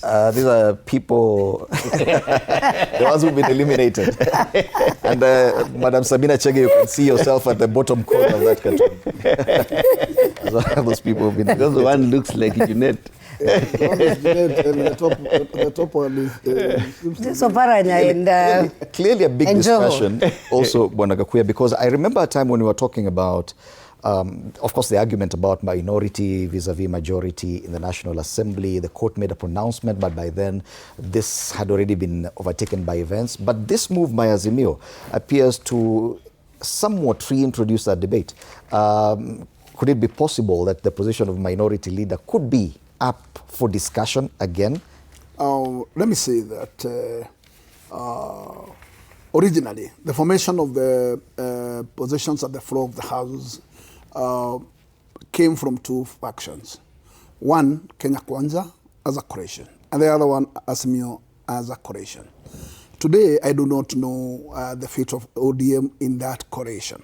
These are people, the ones who've been eliminated. And Madam Sabina Chege, you can see yourself at the bottom corner of that cartoon. Those people have been because the one looks like Jeanette. The top one is clearly a big discussion also, Bwana Gakuya, because I remember a time when we were talking about of course, the argument about minority vis-a-vis majority in the National Assembly. The court made a pronouncement, but by then this had already been overtaken by events. But this move by Azimio appears to somewhat reintroduce that debate. Could it be possible that the position of minority leader could be up for discussion again? Let me say that originally, the formation of the positions at the floor of the House came from two factions. One, Kenya Kwanza as a coalition, and the other one, Azimio as a coalition. Today, I do not know the fate of ODM in that coalition,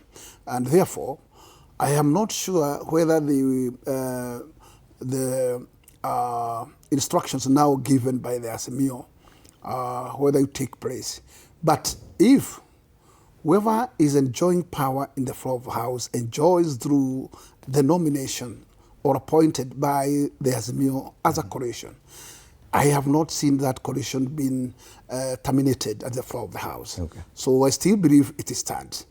and therefore, I am not sure whether the instructions now given by the Azimio whether it take place. But if whoever is enjoying power in the floor of the House enjoys through the nomination or appointed by the Azimio as a coalition, I have not seen that coalition being terminated at the floor of the House. Okay. So I still believe it stands.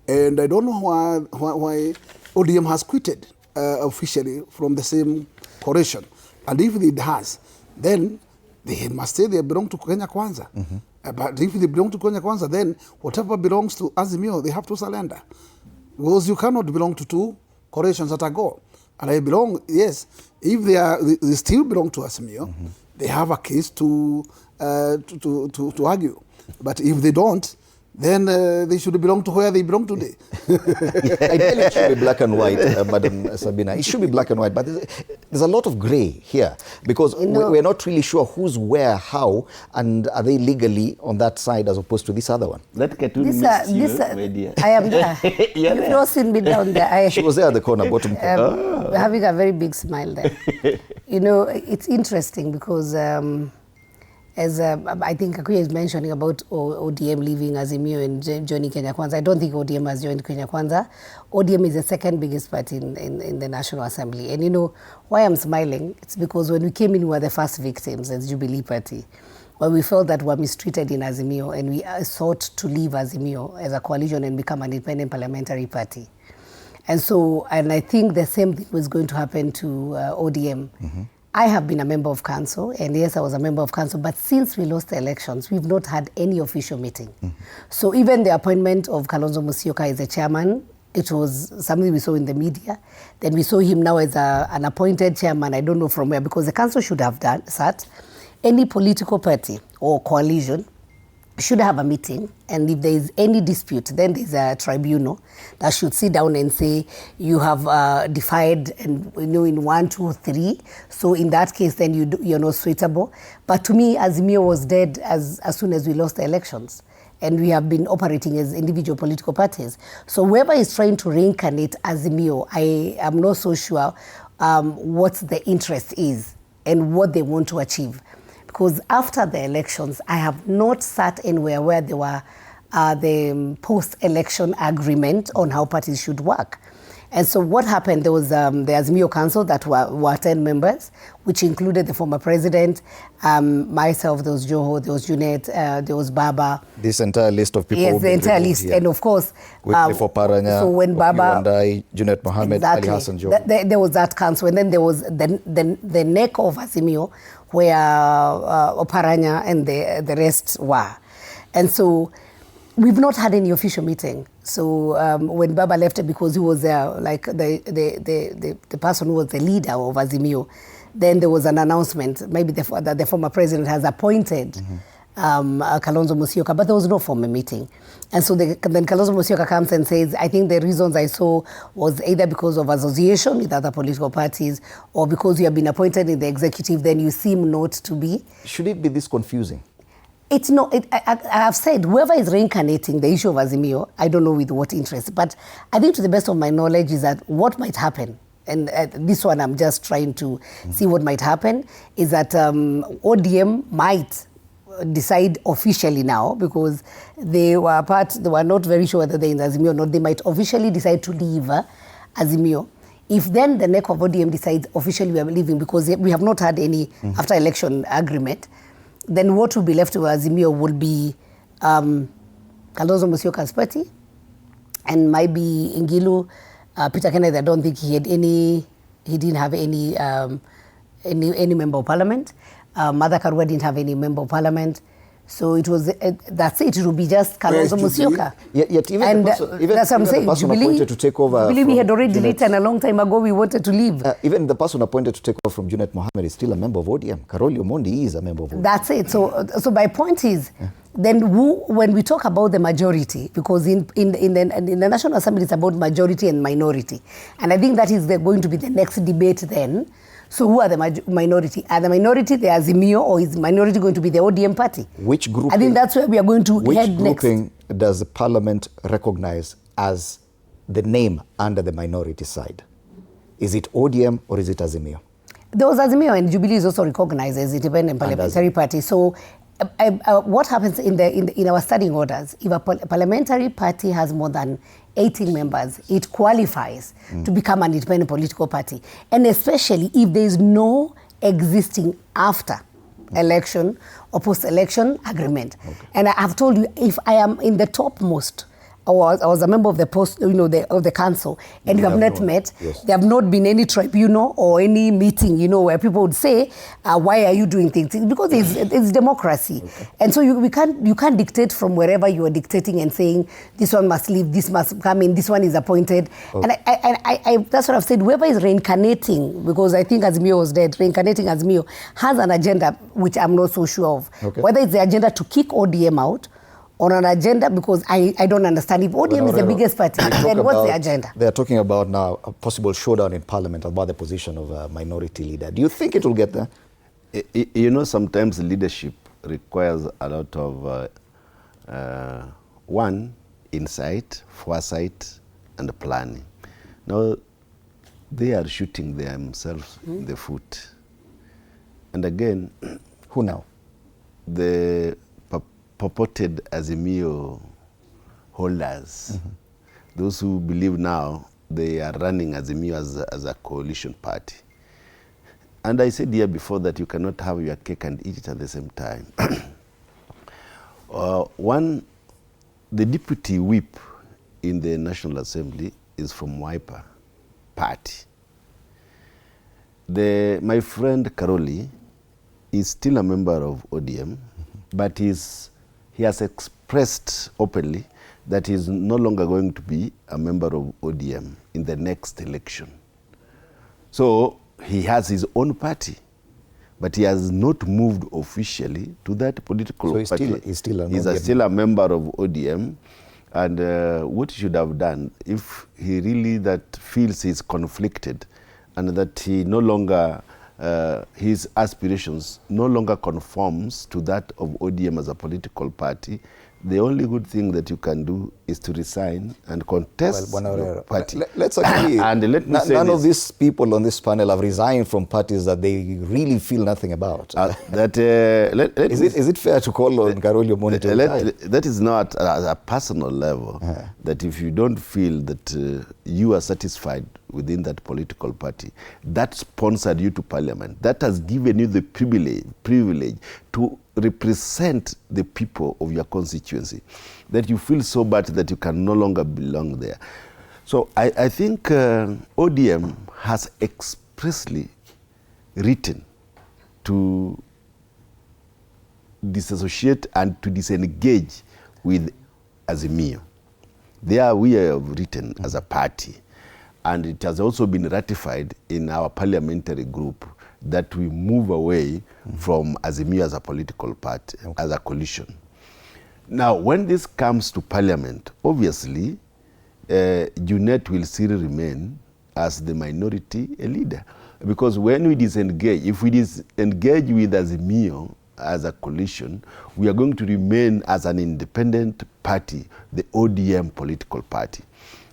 And I don't know why ODM has quitted officially from the same coalition. And if it has, then they must say they belong to Kenya Kwanza. But if they belong to Kenya Kwanza, then whatever belongs to Azimio, they have to surrender. Because you cannot belong to two coalitions at a go. And I belong, yes, if they still belong to Azimio, they have a case to argue. But if they don't, then they should belong to where they belong today. Ideally, it should be black and white, Madam Sabina. It should be black and white, but there's a lot of grey here because we're not really sure who's where, how, and are they legally on that side as opposed to this other one. That cartoon missed you, my dear. I am there. You've not seen me down there. She was there at the corner, bottom corner. Having a very big smile there. It's interesting because as I think Akuya is mentioning about ODM leaving Azimio and joining Kenya Kwanza. I don't think ODM has joined Kenya Kwanza. ODM is the second biggest party in the National Assembly. And why I'm smiling, it's because when we came in, we were the first victims as Jubilee Party, where we felt that we were mistreated in Azimio and we sought to leave Azimio as a coalition and become an independent parliamentary party. And I think the same thing was going to happen to ODM. I have been a member of council, and yes, I was a member of council, but since we lost the elections, we've not had any official meeting. So even the appointment of Kalonzo Musyoka as the chairman, it was something we saw in the media. Then we saw him now as an appointed chairman, I don't know from where, because the council should have sat. Any political party or coalition should have a meeting, and if there is any dispute, then there's a tribunal that should sit down and say, you have defied and in 1, 2, 3. So in that case, then you're not suitable. But to me, Azimio was dead as soon as we lost the elections. And we have been operating as individual political parties. So whoever is trying to reincarnate Azimio, I am not so sure what the interest is and what they want to achieve. Because after the elections, I have not sat anywhere where there were the post-election agreement on how parties should work. And so what happened, there was the Azimio Council that were 10 members, which included the former president, myself, there was Joho, there was Junet, there was BAMBA. This entire list of people. Yes, the entire list. Here. And of course, for Paranya, so when BAMBA, Junet Mohammed, exactly, Ali Hassan Joho. There was that council. And then there was the neck of Azimio, where Oparanya and the rest were. And so we've not had any official meeting. So when Baba left, because he was like the person who was the leader of Azimio, then there was an announcement, maybe that the former president has appointed Kalonzo Musyoka, but there was no formal meeting. And so then Kalonzo Musyoka comes and says, I think the reasons I saw was either because of association with other political parties or because you have been appointed in the executive, then you seem not to be. Should it be this confusing? It's not. I have said, whoever is reincarnating the issue of Azimio, I don't know with what interest, but I think to the best of my knowledge is that what might happen and this one I'm just trying to see what might happen, is that ODM might decide officially now, because they were not very sure whether they're in Azimio or not. They might officially decide to leave Azimio. If then the neck of ODM decides officially we are leaving, because we have not had any after election agreement, then what will be left to Azimio will be Kalonzo Musyoka's party, and maybe Ngilu, Peter Kenneth. I don't think he didn't have any member of parliament. Martha Karua didn't have any member of parliament. So it was, that's it. It will be just Kalonzo Musyoka. Yet even and that's what I'm saying. Jubilee, to take over. Jubilee, we had already written a long time ago we wanted to leave. Even the person appointed to take over from Junet Mohammed is still a member of ODM. Karoli Omondi is a member of ODM. That's it. So my point is, then when we talk about the majority, because in the National Assembly it's about majority and minority, and I think that is going to be the next debate then. So who are the minority? Are the minority the Azimio, or is minority going to be the ODM party? Which grouping? I think that's where we are going to head next. Which grouping does the parliament recognize as the name under the minority side? Is it ODM or is it Azimio? There was Azimio, and Jubilee is also recognized as independent parliamentary party. So what happens in our standing orders, if a parliamentary party has more than 18 members, it qualifies to become an independent political party. And especially if there is no existing after election or post-election agreement. Okay. And I have told you, if I am in the topmost, I was a member of the of the council, and you have not met. Yes. There have not been any tribunal or any meeting, where people would say, "Why are you doing things?" Because it's democracy, and so you can't dictate from wherever you are dictating and saying this one must leave, this must come in, this one is appointed. Okay. And I that's what I've said. Whoever is reincarnating, because I think Azimio was dead, reincarnating Azimio has an agenda which I'm not so sure of. Okay. Whether it's the agenda to kick ODM out, on an agenda, because I don't understand. If ODM is the biggest party, then what's the agenda? They're talking about now a possible showdown in parliament about the position of a minority leader. Do you think it will get there? Sometimes leadership requires a lot of, one, insight, foresight, and planning. Now, they are shooting themselves in the foot. And again... Who now? The purported Azimio holders, those who believe now they are running Azimio as a coalition party. And I said here before that you cannot have your cake and eat it at the same time. The deputy whip in the National Assembly is from Wiper Party. My friend Karoli is still a member of ODM, but he has expressed openly that he is no longer going to be a member of ODM in the next election. So he has his own party, but he has not moved officially to that political party. He's still a member of ODM. And what he should have done, if he really feels he's conflicted and that he no longer his aspirations no longer conforms to that of ODM as a political party, the only good thing that you can do is to resign and contest your party. Let's agree. And let me say none of these people on this panel have resigned from parties that they really feel nothing about. Is it fair to call on Karoli Omondi to resign? That is not at a personal level. That if you don't feel that you are satisfied within that political party, that sponsored you to parliament, that has given you the privilege to represent the people of your constituency, that you feel so bad that you can no longer belong there. So I think ODM has expressly written to disassociate and to disengage with Azimio. There we have written as a party, and it has also been ratified in our parliamentary group that we move away from Azimio as a political party, as a coalition. Now, when this comes to parliament, obviously, Junet will still remain as the minority leader. Because when we disengage, if we disengage with Azimio as a coalition, we are going to remain as an independent party, the ODM political party.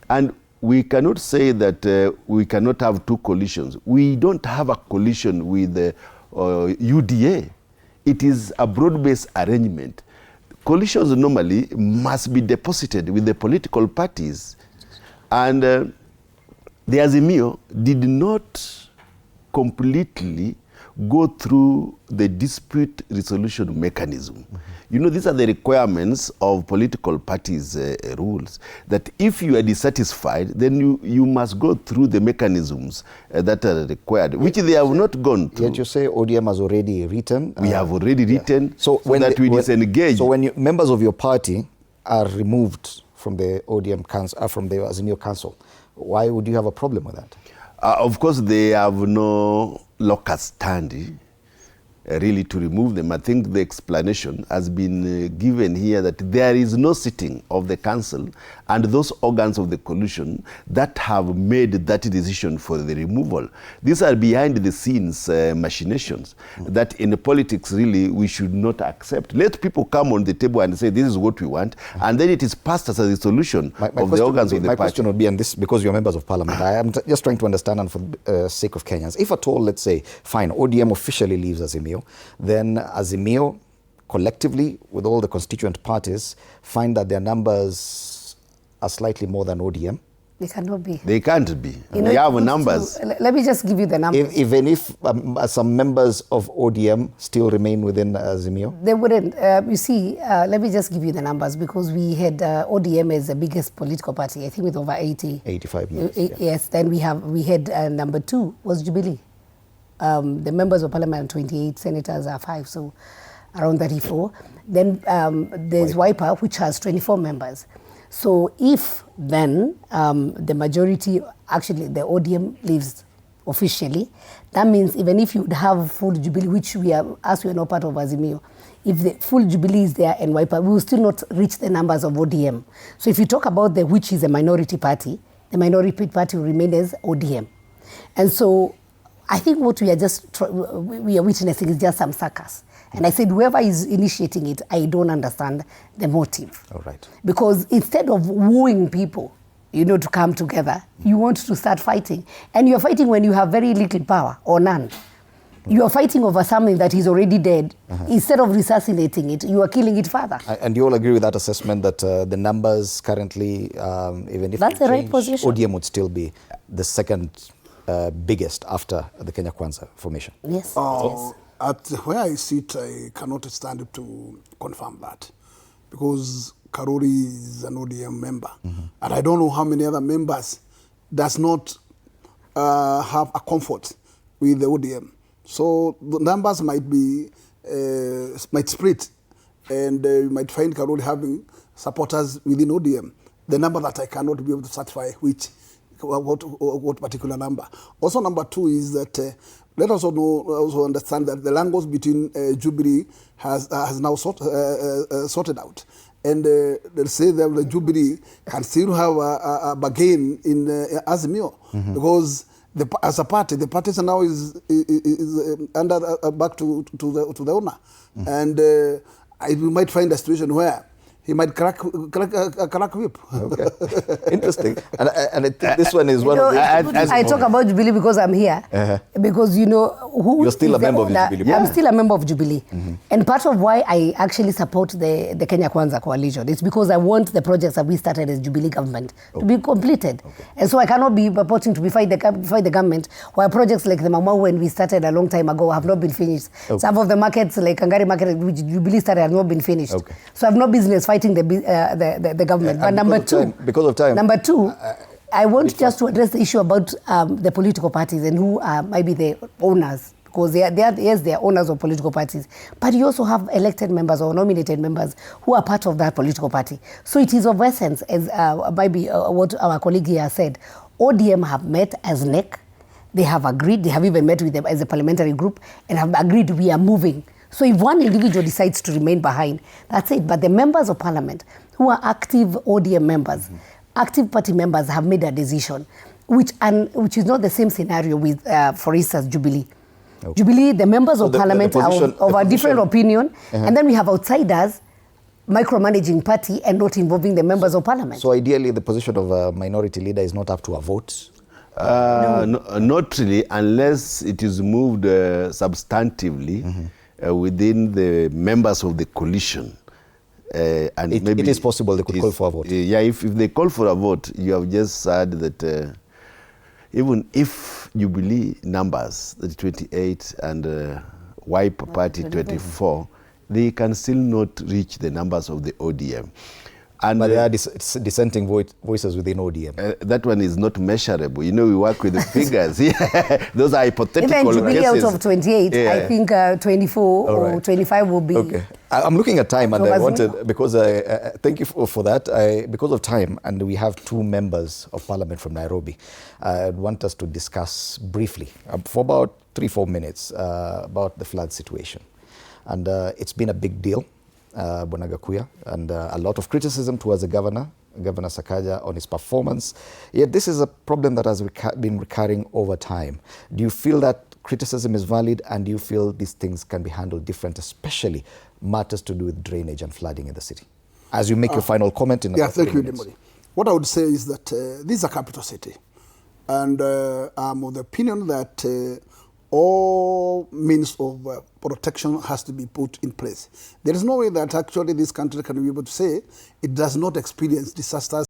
And we cannot say that we cannot have two coalitions. We don't have a coalition with UDA. It is a broad-based arrangement. Coalitions normally must be deposited with the political parties. And the Azimio did not completely go through the dispute resolution mechanism. Mm-hmm. You know, these are the requirements of political parties' rules, that if you are dissatisfied, then you must go through the mechanisms that are required, which they have not gone through. Yet you say ODM has already written. We have already written, so when that we disengage. So when members of your party are removed from the ODM council, from the Azimio council, why would you have a problem with that? Of course, they have no locus standi really to remove them. I think the explanation has been given here that there is no sitting of the council and those organs of the coalition that have made that decision for the removal. These are behind the scenes machinations that in politics really we should not accept. Let people come on the table and say this is what we want, and then it is passed as a solution of the organs of the party. My question would be, and this because you're members of parliament, I am just trying to understand, and for the sake of Kenyans, if at all, let's say, fine, ODM officially leaves Azimio, then Azimio collectively with all the constituent parties find that their numbers are slightly more than ODM. They cannot be. They can't be. They have numbers. Let me just give you the numbers. Even if some members of ODM still remain within Azimio? They wouldn't. You see, let me just give you the numbers, because we had ODM as the biggest political party, I think with over 85 members. Yes, then we had number 2 was Jubilee. The members of parliament, 28, senators are 5, so around 34. Then there's Wiper, which has 24 members. So if then the majority, actually the ODM leaves officially, that means even if you would have full Jubilee, which we are, as we are not part of Azimio, if the full Jubilee is there and Wiper, we will still not reach the numbers of ODM. So if you talk about which is a minority party, the minority party will remain as ODM. And so I think what we are witnessing is just some circus. And I said, whoever is initiating it, I don't understand the motive. All right. Because instead of wooing people, to come together, you want to start fighting. And you're fighting when you have very little power or none. You are fighting over something that is already dead. Instead of resuscitating it, you are killing it further. And you all agree with that assessment that the numbers currently, even if that's the right position, ODM would still be the second biggest after the Kenya Kwanza formation? Yes. Yes. At where I sit, I cannot stand to confirm that, because Karuri is an ODM member, and I don't know how many other members does not have a comfort with the ODM. So the numbers might be might split, and you might find Karuri having supporters within ODM. The number that I cannot be able to certify what particular number. Also, number 2 is that let us also understand that the language between Jubilee has now sorted out, and they say that the Jubilee can still have a bargain in Azimio, because as a party, the party now is under back to the owner, and we might find a situation where he might crack whip. Okay. Interesting. And this one is one of the... I talk about Jubilee because I'm here. Because, who... You're still a member of Jubilee. I'm still a member of Jubilee. And part of why I actually support the Kenya Kwanza coalition is because I want the projects that we started as Jubilee government to be completed. And so I cannot be purporting to fight the government while projects like the Mama, when we started a long time ago, have not been finished. Some of the markets, like Kangari market, which Jubilee started, have not been finished. So I have no business fighting the government. But number 2, because of time. Number 2, I want just to address the issue about the political parties and who might be the owners, because they are owners of political parties. But you also have elected members or nominated members who are part of that political party. So it is of essence, as maybe what our colleague here said, ODM have met as NEC. They have agreed. They have even met with them as a parliamentary group and have agreed we are moving. So if one individual decides to remain behind, that's it. But the members of parliament who are active ODM members, active party members, have made a decision, which is not the same scenario with, for instance, Jubilee. Jubilee, the members of parliament are of a different opinion, and then we have outsiders micromanaging party and not involving the members of parliament. So ideally, the position of a minority leader is not up to a vote? Not really, unless it is moved substantively within the members of the coalition. And maybe it is possible they could call for a vote. Yeah, if they call for a vote, you have just said that even if Jubilee numbers, the 28 and Wipe Party 24, they can still not reach the numbers of the ODM. And but there are dissenting voices within ODM. That one is not measurable. You know, we work with the figures. Yeah. Those are hypothetical Even Jubilee cases. out of 28, Yeah. I think 24 or 25 will be. Okay. I'm looking at time, and I wanted, because thank you for that. Because of time, and we have two members of parliament from Nairobi, I want us to discuss briefly for about 3-4 minutes about the flood situation. And it's been a big deal, Bwana Gakuya, and a lot of criticism towards the Governor Sakaja, on his performance. Yet this is a problem that has been recurring over time. Do you feel that criticism is valid, and do you feel these things can be handled different, especially matters to do with drainage and flooding in the city? As you make your final comment in about 3 minutes. Thank you, Dimori. What I would say is that this is a capital city, and I'm of the opinion that all means of protection has to be put in place. There is no way that actually this country can be able to say it does not experience disasters